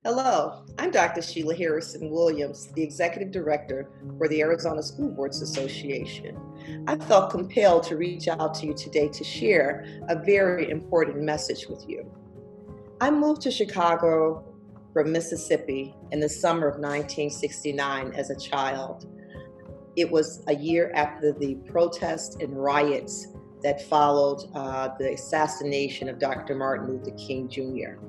Hello, I'm Dr. Sheila Harrison-Williams, the Executive Director for the Arizona School Boards Association. I felt compelled to reach out to you today to share a very important message with you. I moved to Chicago from Mississippi in the summer of 1969 as a child. It was a year after the protests and riots that followed the assassination of Dr. Martin Luther King Jr.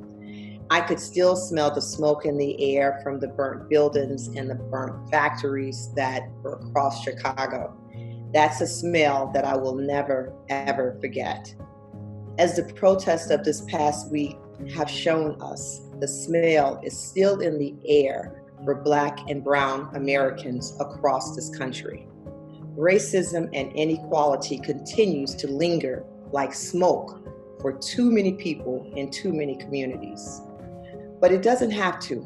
I could still smell the smoke in the air from the burnt buildings and the burnt factories that were across Chicago. That's a smell that I will never, ever forget. As the protests of this past week have shown us, the smell is still in the air for Black and Brown Americans across this country. Racism and inequality continues to linger like smoke for too many people in too many communities. But it doesn't have to,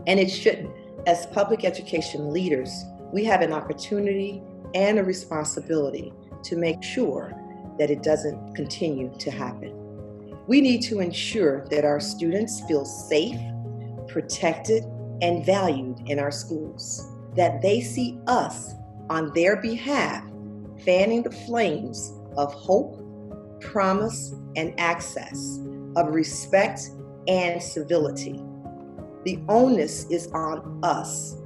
and it shouldn't. As public education leaders, we have an opportunity and a responsibility to make sure that it doesn't continue to happen. We need to ensure that our students feel safe, protected, and valued in our schools, that they see us on their behalf fanning the flames of hope, promise, and access, of respect and civility. The onus is on us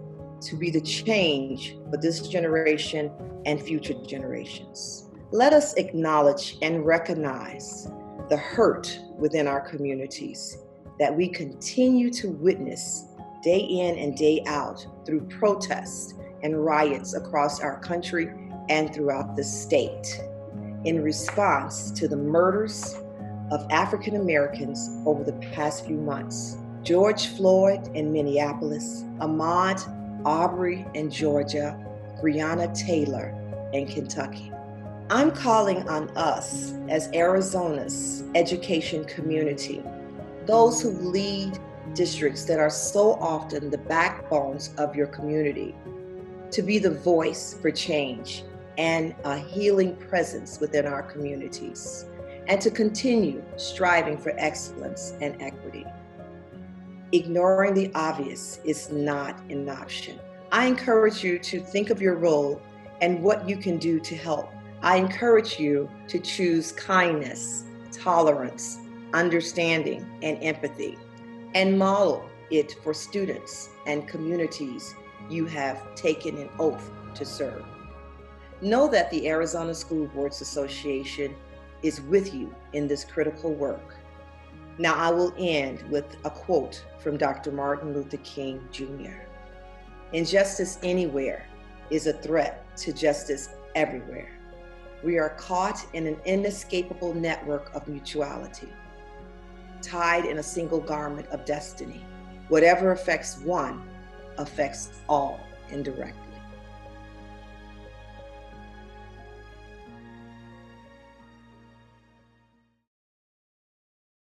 to be the change for this generation and future generations. Let us acknowledge and recognize the hurt within our communities that we continue to witness day in and day out through protests and riots across our country and throughout the state in response to the murders of African Americans over the past few months. George Floyd in Minneapolis, Ahmaud Arbery in Georgia, Breonna Taylor in Kentucky. I'm calling on us as Arizona's education community, those who lead districts that are so often the backbones of your community, to be the voice for change and a healing presence within our communities, and to continue striving for excellence and equity. Ignoring the obvious is not an option. I encourage you to think of your role and what you can do to help. I encourage you to choose kindness, tolerance, understanding, and empathy, and model it for students and communities you have taken an oath to serve. Know that the Arizona School Boards Association is with you in this critical work. Now I will end with a quote from Dr. Martin Luther King Jr. Injustice anywhere is a threat to justice everywhere. We are caught in an inescapable network of mutuality, tied in a single garment of destiny. Whatever affects one affects all indirectly.